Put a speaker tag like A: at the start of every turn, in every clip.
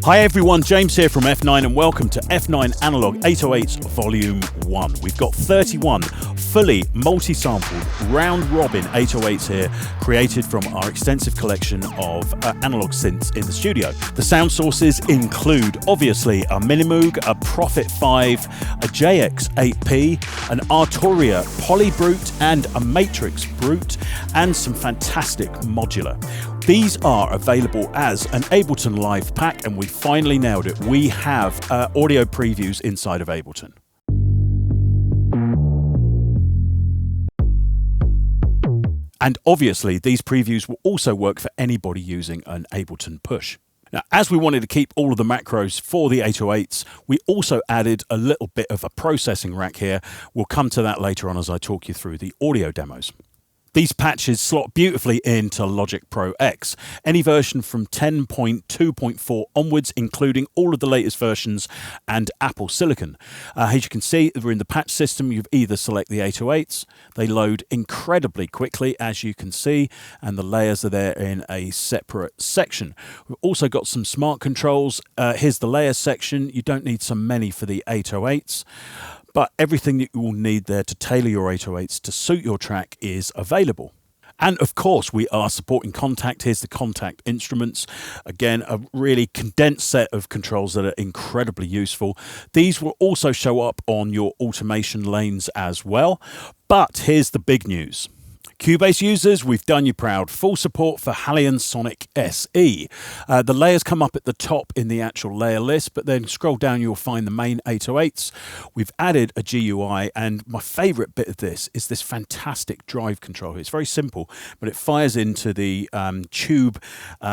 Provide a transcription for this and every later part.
A: Hi everyone, James here from F9 and welcome to F9 Analog 808's Volume 1. We've got 31 fully multi-sampled round-robin 808s here, created from our extensive collection of analog synths in the studio. The sound sources include, obviously, a Minimoog, a Prophet 5, a JX8P, an Arturia Polybrute and a Matrix Brute, and some fantastic modular. These are available as an Ableton Live pack, and we finally nailed it. We have audio previews inside of Ableton. And obviously, these previews will also work for anybody using an Ableton Push. Now, as we wanted to keep all of the macros for the 808s, we also added a little bit of a processing rack here. We'll come to that later on as I talk you through the audio demos. These patches slot beautifully into Logic Pro X, any version from 10.2.4 onwards, including all of the latest versions and Apple Silicon. As you can see, we're in the patch system. You either select the 808s, they load incredibly quickly, as you can see, and the layers are there in a separate section. We've also got some smart controls. Here's the layers section. You don't need so many for the 808s. But everything that you will need there to tailor your 808s to suit your track is available. And of course, we are supporting Kontakt. Here's the Kontakt instruments. Again, a really condensed set of controls that are incredibly useful. These will also show up on your automation lanes as well. But here's the big news. Cubase users, we've done you proud. Full support for Halion Sonic SE. The layers come up at the top in the actual layer list, but then scroll down, you'll find the main 808s. We've added a GUI, and my favorite bit of this is this fantastic drive control. It's very simple, but it fires into the tube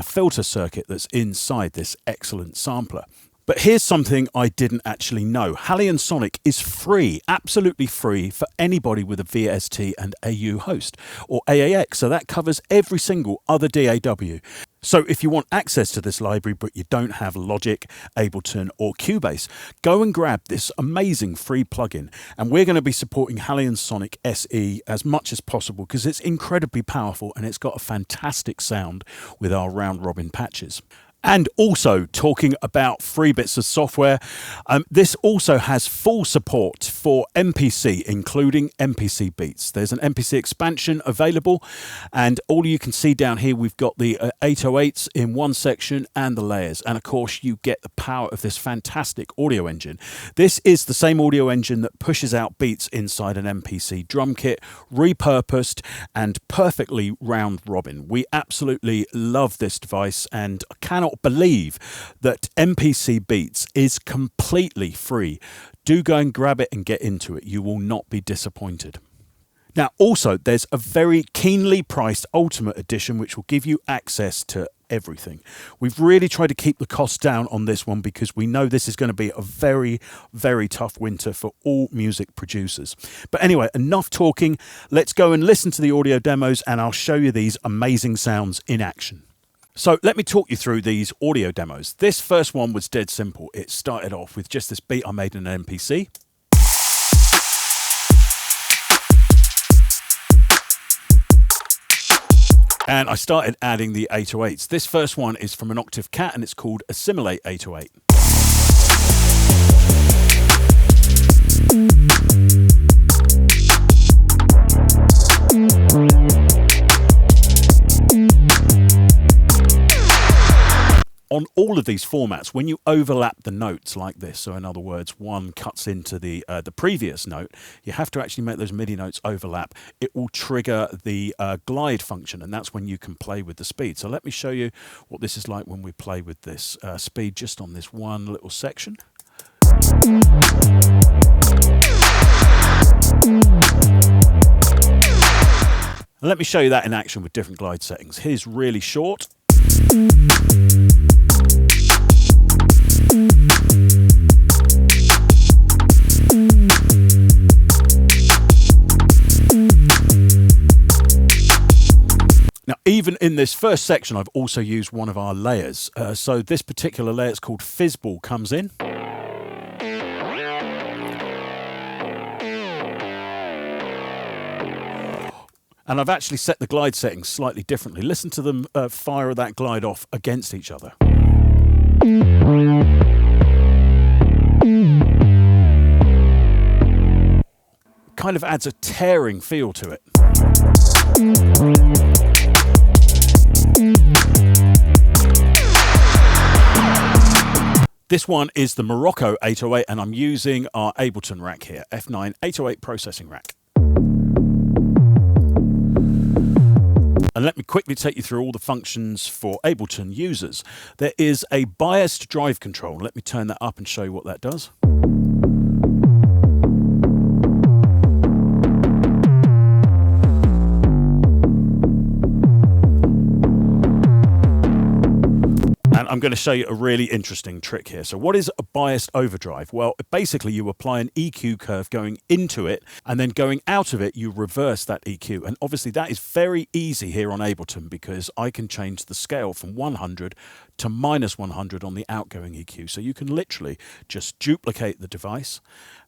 A: filter circuit that's inside this excellent sampler. But here's something I didn't actually know. Halion Sonic is free, absolutely free for anybody with a VST and AU host or AAX. So that covers every single other DAW. So if you want access to this library, but you don't have Logic, Ableton or Cubase, go and grab this amazing free plugin. And we're going to be supporting Halion Sonic SE as much as possible because it's incredibly powerful and it's got a fantastic sound with our round robin patches. And also, talking about free bits of software, this also has full support for MPC, including MPC Beats. There's an MPC expansion available, and all you can see down here, we've got the 808s in one section and the layers. And of course, you get the power of this fantastic audio engine. This is the same audio engine that pushes out beats inside an MPC drum kit, repurposed and perfectly round robin. We absolutely love this device, and I cannot believe that MPC Beats is completely free. Do go and grab it and get into it. You will not be disappointed. Now, also, there's a very keenly priced Ultimate Edition, which will give you access to everything. We've really tried to keep the cost down on this one because we know this is going to be a very, very tough winter for all music producers. But anyway, enough talking. Let's go and listen to the audio demos and I'll show you these amazing sounds in action. So let me talk you through these audio demos. This first one was dead simple. It started off with just this beat I made in an MPC. And I started adding the 808s. This first one is from an Octave Cat and it's called Assimilate 808. On all of these formats, when you overlap the notes like this, so in other words, one cuts into the previous note, you have to actually make those MIDI notes overlap. It will trigger the glide function, and that's when you can play with the speed. So let me show you what this is like when we play with this speed just on this one little section. And let me show you that in action with different glide settings. Here's really short. Now, even in this first section, I've also used one of our layers. So this particular layer, it's called Fizzball, comes in. And I've actually set the glide settings slightly differently. Listen to them fire that glide off against each other. Kind of adds a tearing feel to it. This one is the Morocco 808, and I'm using our Ableton rack here, F9 808 processing rack. And let me quickly take you through all the functions for Ableton users. There is a biased drive control. Let me turn that up and show you what that does. And I'm going to show you a really interesting trick here. So what is a biased overdrive? Well, basically you apply an EQ curve going into it, and then going out of it, you reverse that EQ. And obviously that is very easy here on Ableton, because I can change the scale from 100 to -100 on the outgoing EQ. So you can literally just duplicate the device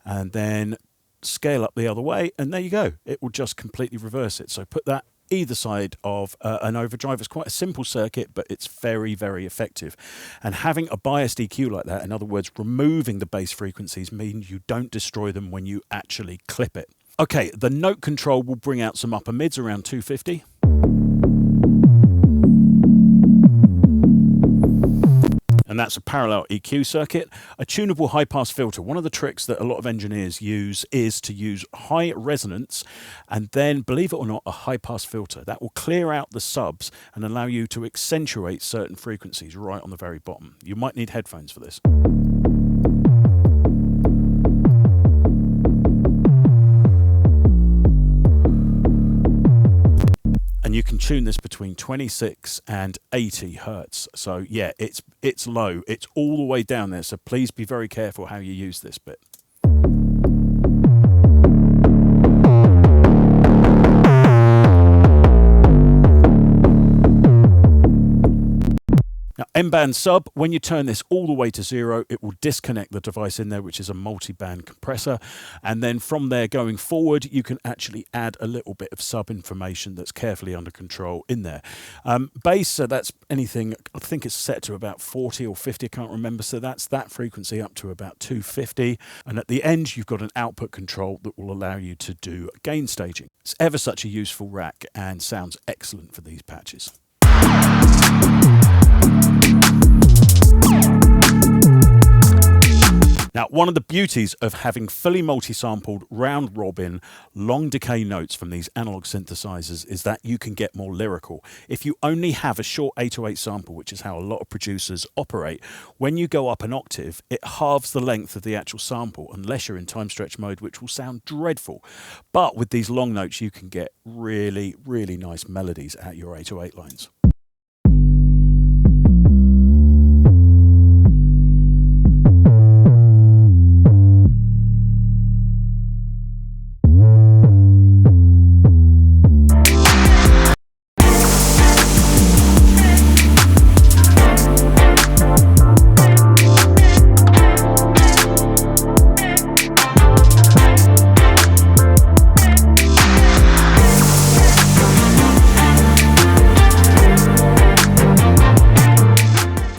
A: and then scale up the other way, and there you go. It will just completely reverse it. So put that either side of an overdrive. It's quite a simple circuit, but it's very, very effective. And having a biased EQ like that, in other words, removing the bass frequencies, means you don't destroy them when you actually clip it. Okay, the note control will bring out some upper mids around 250. And that's a parallel EQ circuit. A tunable high-pass filter. One of the tricks that a lot of engineers use is to use high resonance and then, believe it or not, a high-pass filter. That will clear out the subs and allow you to accentuate certain frequencies right on the very bottom. You might need headphones for this. And you can tune this between 26 and 80 hertz. So yeah, it's low. It's all the way down there. So please be very careful how you use this bit. Now, M-band sub, when you turn this all the way to 0, it will disconnect the device in there, which is a multi-band compressor. And then from there going forward, you can actually add a little bit of sub information that's carefully under control in there. Bass, so that's anything, I think it's set to about 40 or 50, I can't remember. So that's that frequency up to about 250. And at the end, you've got an output control that will allow you to do gain staging. It's ever such a useful rack and sounds excellent for these patches. Now, one of the beauties of having fully multi-sampled, round-robin, long decay notes from these analog synthesizers is that you can get more lyrical. If you only have a short 808 sample, which is how a lot of producers operate, when you go up an octave, it halves the length of the actual sample, unless you're in time stretch mode, which will sound dreadful. But with these long notes, you can get really, really nice melodies at your 808 lines.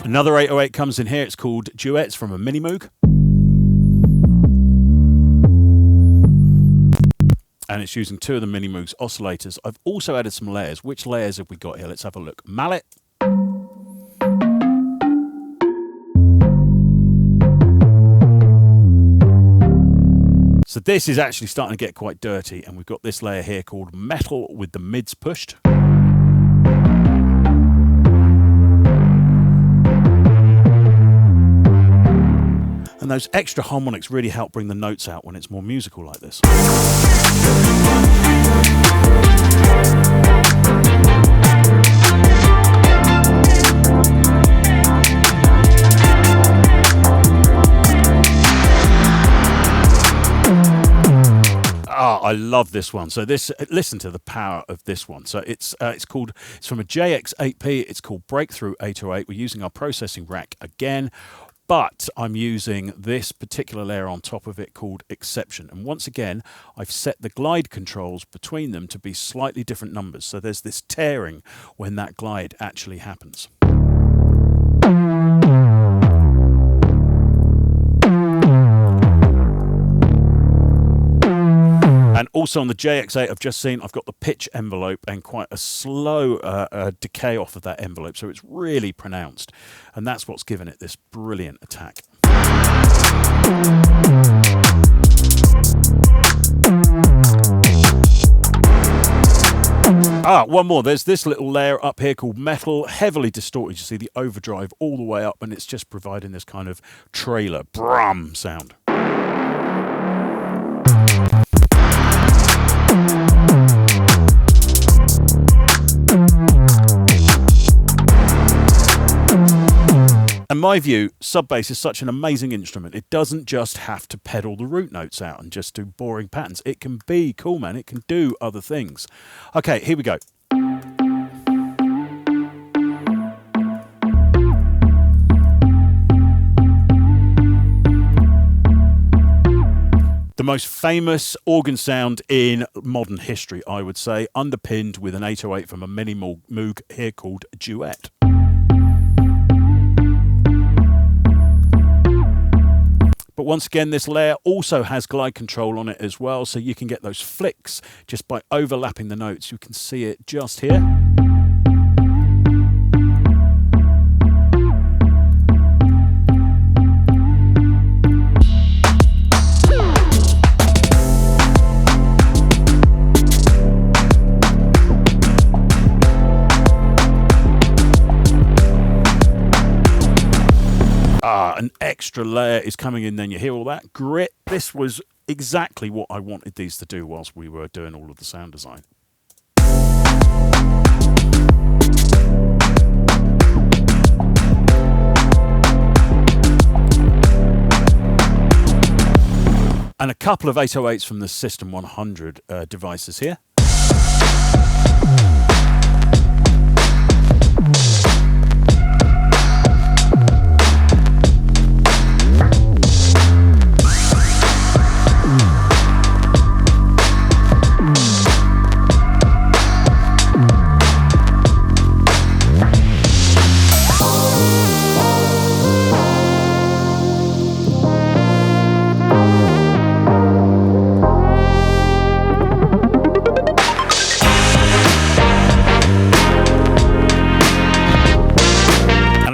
A: Another 808 comes in here. It's called Duets from a Mini Moog. And it's using 2 of the Mini Moog's oscillators. I've also added some layers. Which layers have we got here? Let's have a look. Mallet. So this is actually starting to get quite dirty. And we've got this layer here called Metal with the mids pushed. And those extra harmonics really help bring the notes out when it's more musical like this. I love this one. So this, listen to the power of this one. So it's from a JX8P. It's called Breakthrough 808. We're using our processing rack again. But I'm using this particular layer on top of it called Exception. And once again, I've set the glide controls between them to be slightly different numbers. So there's this tearing when that glide actually happens. Also on the JX8 I've just seen, I've got the pitch envelope and quite a slow decay off of that envelope, so it's really pronounced, and that's what's given it this brilliant attack. One more. There's this little layer up here called metal, heavily distorted. You see the overdrive all the way up, and it's just providing this kind of trailer brum sound. In my view, sub bass is such an amazing instrument. It doesn't just have to pedal the root notes out and just do boring patterns. It can be cool, man. It can do other things. Okay, here we go. The most famous organ sound in modern history, I would say, underpinned with an 808 from a Mini Moog here called Duet. But once again, this layer also has glide control on it as well, so you can get those flicks just by overlapping the notes. You can see it just here. An extra layer is coming in, then you hear all that grit. This was exactly what I wanted these to do whilst we were doing all of the sound design. And a couple of 808s from the System 100 devices here.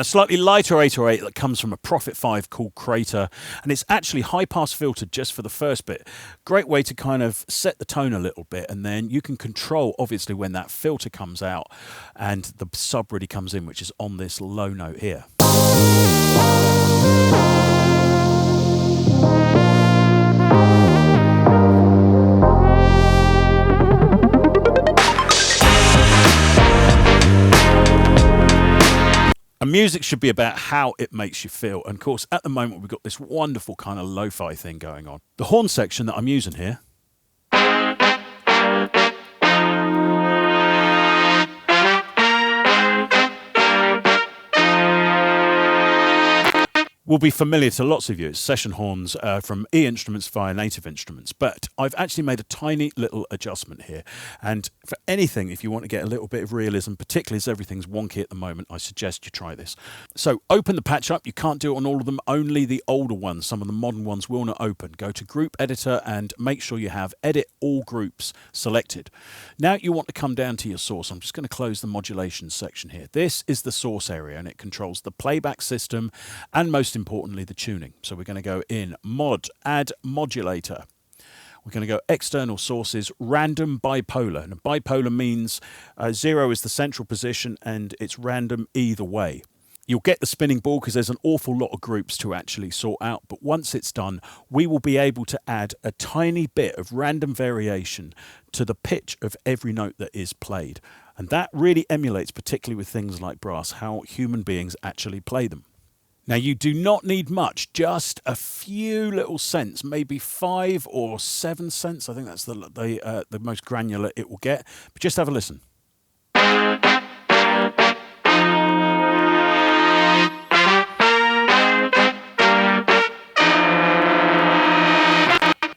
A: Slightly lighter 808 that comes from a Prophet 5 called Crater, and it's actually high pass filtered just for the first bit. Great way to kind of set the tone a little bit, and then you can control obviously when that filter comes out and the sub really comes in, which is on this low note here. And music should be about how it makes you feel. And of course, at the moment, we've got this wonderful kind of lo-fi thing going on. The horn section that I'm using here will be familiar to lots of you. It's session horns from E Instruments via Native Instruments. But I've actually made a tiny little adjustment here. And for anything, if you want to get a little bit of realism, particularly as everything's wonky at the moment, I suggest you try this. So open the patch up. You can't do it on all of them, only the older ones. Some of the modern ones will not open. Go to Group Editor and make sure you have Edit All Groups selected. Now you want to come down to your source. I'm just going to close the modulation section here. This is the source area, and it controls the playback system and most importantly the tuning. So we're going to go in Mod, Add Modulator. We're going to go External Sources, Random Bipolar. And bipolar means 0 is the central position and it's random either way. You'll get the spinning ball because there's an awful lot of groups to actually sort out, but once it's done, we will be able to add a tiny bit of random variation to the pitch of every note that is played. And that really emulates, particularly with things like brass, how human beings actually play them. Now, you do not need much, just a few little cents, maybe 5 or 7 cents. I think that's the most granular it will get. But just have a listen.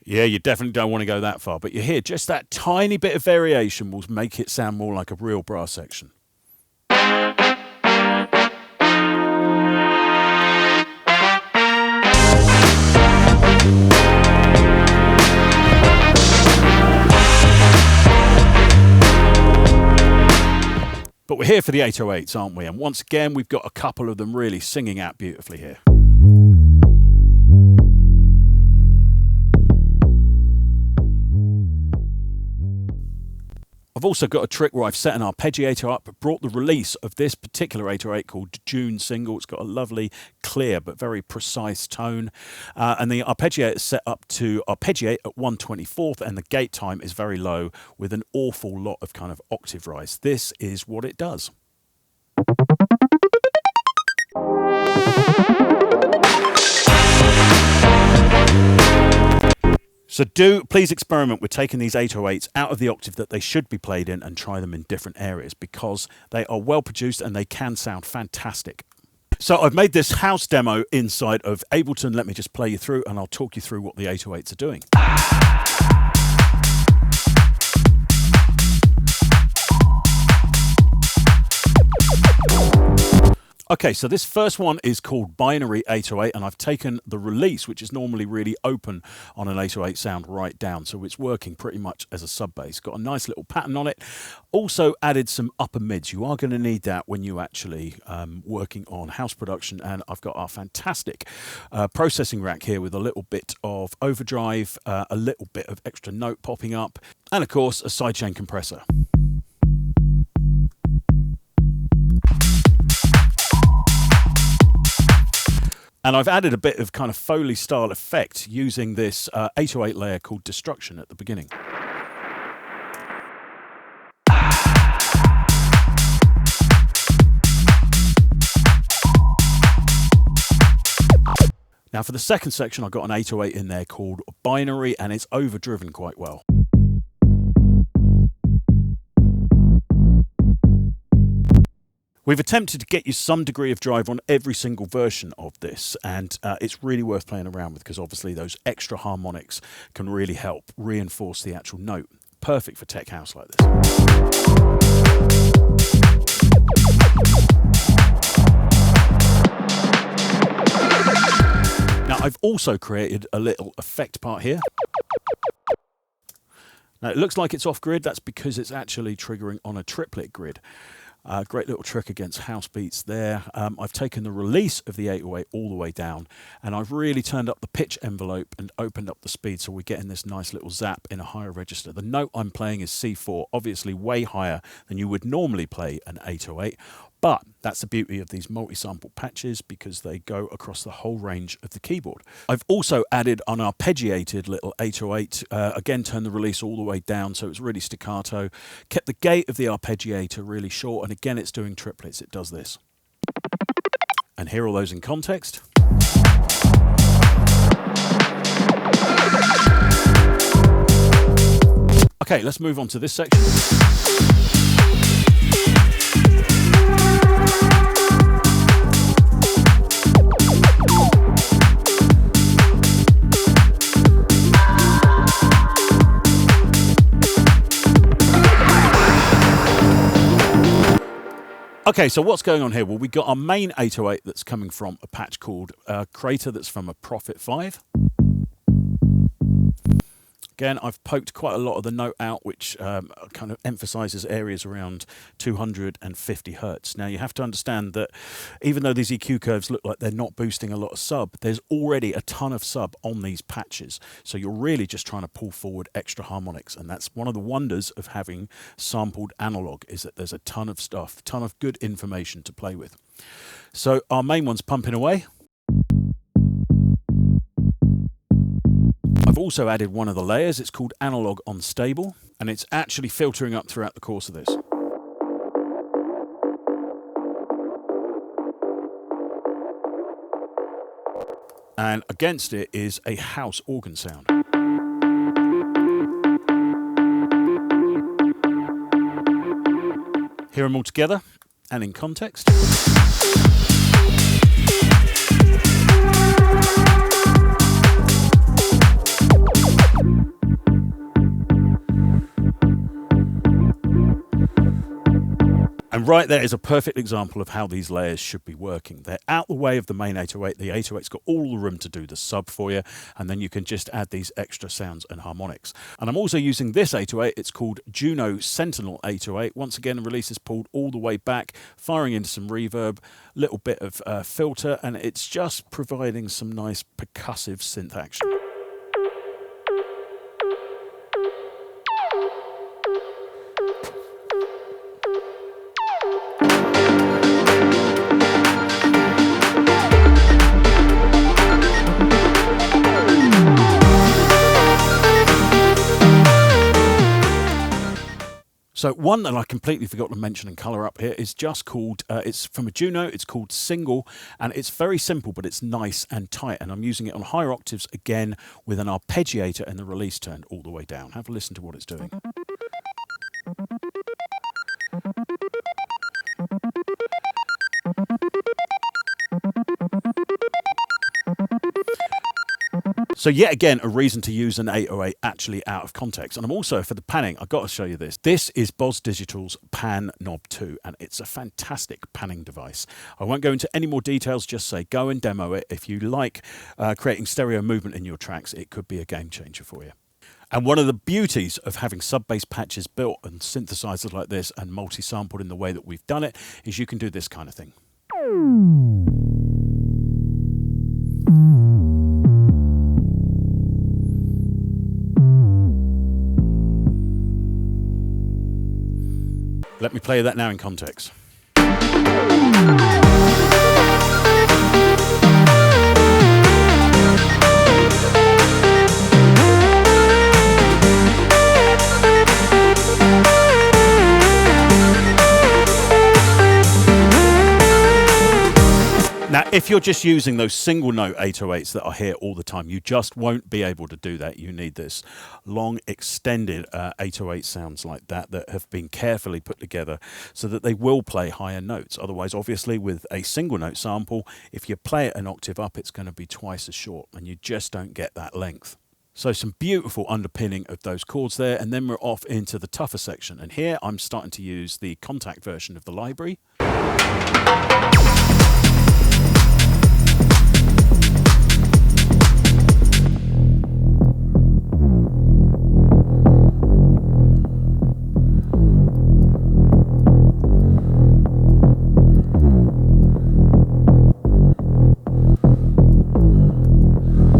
A: Yeah, you definitely don't want to go that far, but you hear just that tiny bit of variation will make it sound more like a real brass section. But we're here for the 808s, aren't we? And once again, we've got a couple of them really singing out beautifully here. I've also got a trick where I've set an arpeggiator up, brought the release of this particular 808 called June Single. It's got a lovely, clear, but very precise tone. And the arpeggiator is set up to arpeggiate at 1/24th, and the gate time is very low with an awful lot of kind of octave rise. This is what it does. So please experiment with taking these 808s out of the octave that they should be played in and try them in different areas, because they are well produced and they can sound fantastic. So I've made this house demo inside of Ableton. Let me just play you through and I'll talk you through what the 808s are doing. Okay, so this first one is called Binary 808, and I've taken the release, which is normally really open on an 808 sound, right down. So it's working pretty much as a sub bass. Got a nice little pattern on it. Also added some upper mids. You are going to need that when you actually working on house production. And I've got our fantastic processing rack here with a little bit of overdrive, a little bit of extra note popping up, and of course a sidechain compressor. And I've added a bit of kind of Foley style effect using this 808 layer called Destruction at the beginning. Now for the second section, I've got an 808 in there called Binary, and it's overdriven quite well. We've attempted to get you some degree of drive on every single version of this, and it's really worth playing around with, because obviously those extra harmonics can really help reinforce the actual note. Perfect for tech house like this. Now I've also created a little effect part here. Now it looks like it's off grid. That's because it's actually triggering on a triplet grid. Great little trick against house beats there. I've taken the release of the 808 all the way down, and I've really turned up the pitch envelope and opened up the speed, so we're getting this nice little zap in a higher register. The note I'm playing is C4, obviously way higher than you would normally play an 808, but that's the beauty of these multi-sample patches, because they go across the whole range of the keyboard. I've also added an arpeggiated little 808, again turned the release all the way down so it's really staccato, kept the gate of the arpeggiator really short, and again it's doing triplets. It does this. And hear all those in context. Okay, let's move on to this section. Okay, so what's going on here? Well, we got our main 808 that's coming from a patch called Crater, that's from a Prophet 5. Again, I've poked quite a lot of the note out, which kind of emphasizes areas around 250 hertz. Now, you have to understand that even though these EQ curves look like they're not boosting a lot of sub, there's already a ton of sub on these patches. So you're really just trying to pull forward extra harmonics. And that's one of the wonders of having sampled analog, is that there's a ton of stuff, a ton of good information to play with. So our main one's pumping away. I've also added one of the layers. It's called Analog Unstable, and it's actually filtering up throughout the course of this. And against it is a house organ sound. Hear them all together and in context. And right there is a perfect example of how these layers should be working. They're out the way of the main 808. The 808's got all the room to do the sub for you, and then you can just add these extra sounds and harmonics. And I'm also using this 808. It's called Juno Sentinel 808. Once again, the release is pulled all the way back, firing into some reverb, little bit of filter, and it's just providing some nice percussive synth action. So one that I completely forgot to mention and colour up here is just called, it's from a Juno, it's called Single, and it's very simple, but it's nice and tight. And I'm using it on higher octaves again with an arpeggiator and the release turned all the way down. Have a listen to what it's doing. So yet again, a reason to use an 808 actually out of context. And I'm also, for the panning, I've got to show you this. This is Boz Digital's Pan Knob 2, and it's a fantastic panning device. I won't go into any more details, just say go and demo it. If you like creating stereo movement in your tracks, it could be a game changer for you. And one of the beauties of having sub-bass patches built and synthesizers like this and multi-sampled in the way that we've done it is you can do this kind of thing. Let me play that now in context. Now, if you're just using those single note 808s that are here all the time, you just won't be able to do that. You need this long, extended 808 sounds like that have been carefully put together so that they will play higher notes. Otherwise, obviously, with a single note sample, if you play it an octave up, it's going to be twice as short, and you just don't get that length. So some beautiful underpinning of those chords there, and then we're off into the tougher section. And here I'm starting to use the Kontakt version of the library.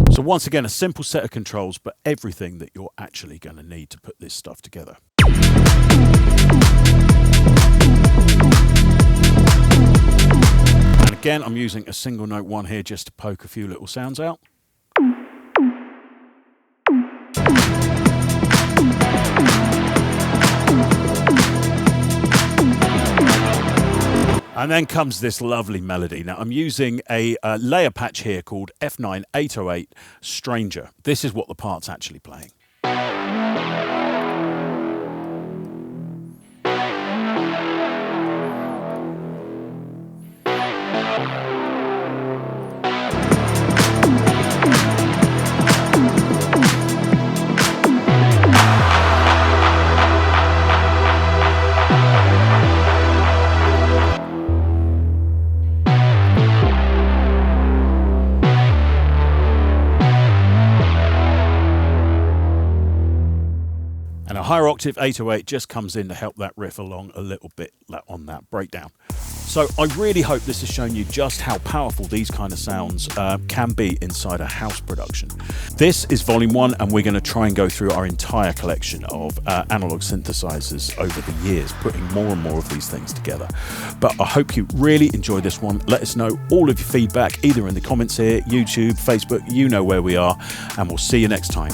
A: So once again, a simple set of controls, but everything that you're actually going to need to put this stuff together. And again, I'm using a single note one here just to poke a few little sounds out. And then comes this lovely melody. Now, I'm using a layer patch here called F9 808 Stranger. This is what the part's actually playing. And a higher octave 808 just comes in to help that riff along a little bit on that breakdown. So I really hope this has shown you just how powerful these kind of sounds can be inside a house production. This is volume 1, and we're going to try and go through our entire collection of analog synthesizers over the years, putting more and more of these things together. But I hope you really enjoyed this one. Let us know all of your feedback either in the comments here, YouTube, Facebook, you know where we are, and we'll see you next time.